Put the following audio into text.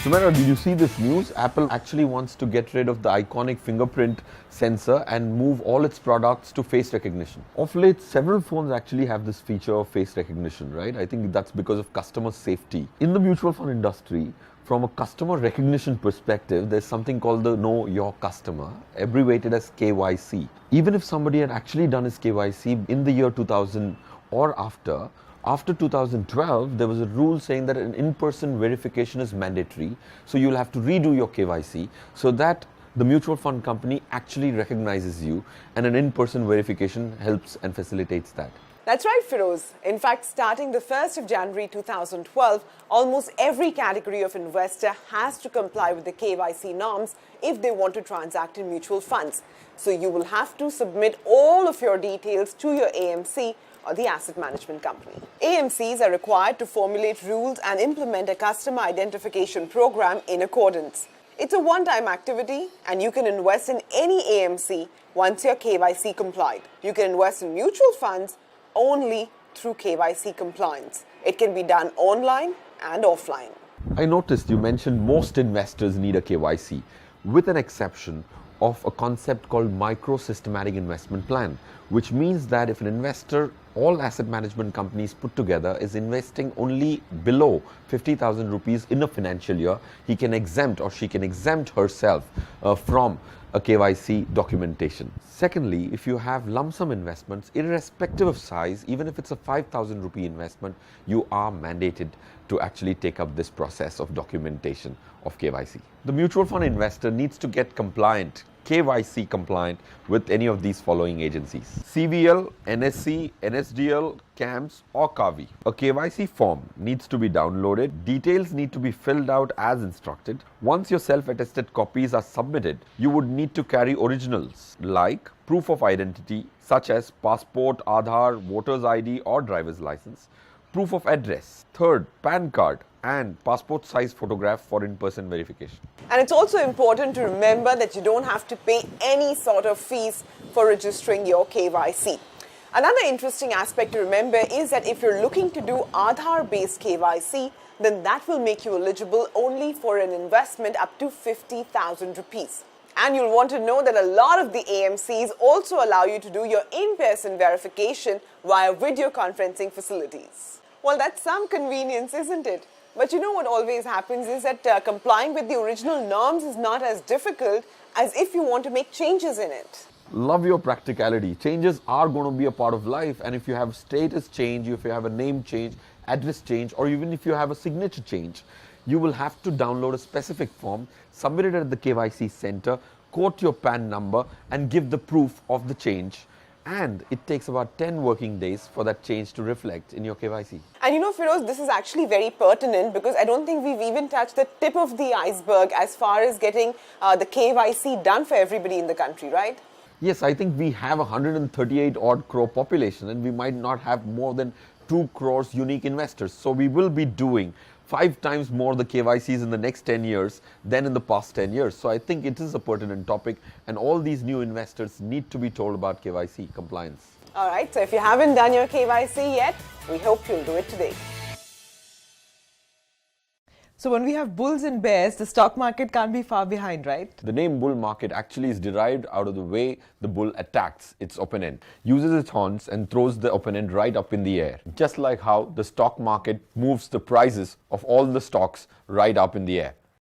Sumaira, did you see this news? Apple actually wants to get rid of the iconic fingerprint sensor and move all its products to face recognition. Of late, several phones actually have this feature of face recognition, right? I think that's because of customer safety. In the mutual fund industry, from a customer recognition perspective, there's something called the Know Your Customer, abbreviated as KYC. Even if somebody had actually done his KYC in the year 2000 or after 2012, there was a rule saying that an in-person verification is mandatory. So you'll have to redo your KYC so that the mutual fund company actually recognizes you, and an in-person verification helps and facilitates that. That's right, Feroze. In fact, starting the 1st of January 2012, almost every category of investor has to comply with the KYC norms if they want to transact in mutual funds. So you will have to submit all of your details to your AMC or the asset management company. AMCs are required to formulate rules and implement a customer identification program in accordance. It's a one-time activity, and you can invest in any AMC once you're KYC compliant. You can invest in mutual funds only through KYC compliance. It can be done online and offline. I noticed you mentioned most investors need a KYC, with an exception of a concept called micro systematic investment plan, which means that if an investor, all asset management companies put together, is investing only below 50,000 rupees in a financial year, he can exempt or she can exempt herself from a KYC documentation. Secondly, if you have lump sum investments, irrespective of size, even if it's a 5,000 rupee investment, you are mandated to actually take up this process of documentation of KYC. The mutual fund investor needs to get compliant, KYC compliant, with any of these following agencies: CVL, NSC, NSDL, CAMS or KAVI. A KYC form needs to be downloaded. Details need to be filled out as instructed. Once your self-attested copies are submitted, you would need to carry originals like proof of identity such as passport, Aadhaar, voter's ID or driver's license, proof of address, third, PAN card, and passport size photograph for in-person verification. And it's also important to remember that you don't have to pay any sort of fees for registering your KYC. Another interesting aspect to remember is that if you're looking to do Aadhaar-based KYC, then that will make you eligible only for an investment up to 50,000 rupees. And you'll want to know that a lot of the AMCs also allow you to do your in-person verification via video conferencing facilities. Well, that's some convenience, isn't it? But you know what always happens is that complying with the original norms is not as difficult as if you want to make changes in it. Love your practicality. Changes are going to be a part of life, and if you have status change, if you have a name change, address change, or even if you have a signature change, you will have to download a specific form, submit it at the KYC center, quote your PAN number and give the proof of the change. And it takes about 10 working days for that change to reflect in your KYC. And you know, Feroze, this is actually very pertinent because I don't think we've even touched the tip of the iceberg as far as getting the KYC done for everybody in the country, right? Yes, I think we have 138 odd crore population, and we might not have more than 2 crores unique investors. So we will be doing 5 times more the KYCs in the next 10 years than in the past 10 years. So I think it is a pertinent topic, and all these new investors need to be told about KYC compliance. All right, so if you haven't done your KYC yet, we hope you'll do it today. So when we have bulls and bears, the stock market can't be far behind, right? The name bull market actually is derived out of the way the bull attacks its opponent, uses its horns and throws the opponent right up in the air. Just like how the stock market moves the prices of all the stocks right up in the air.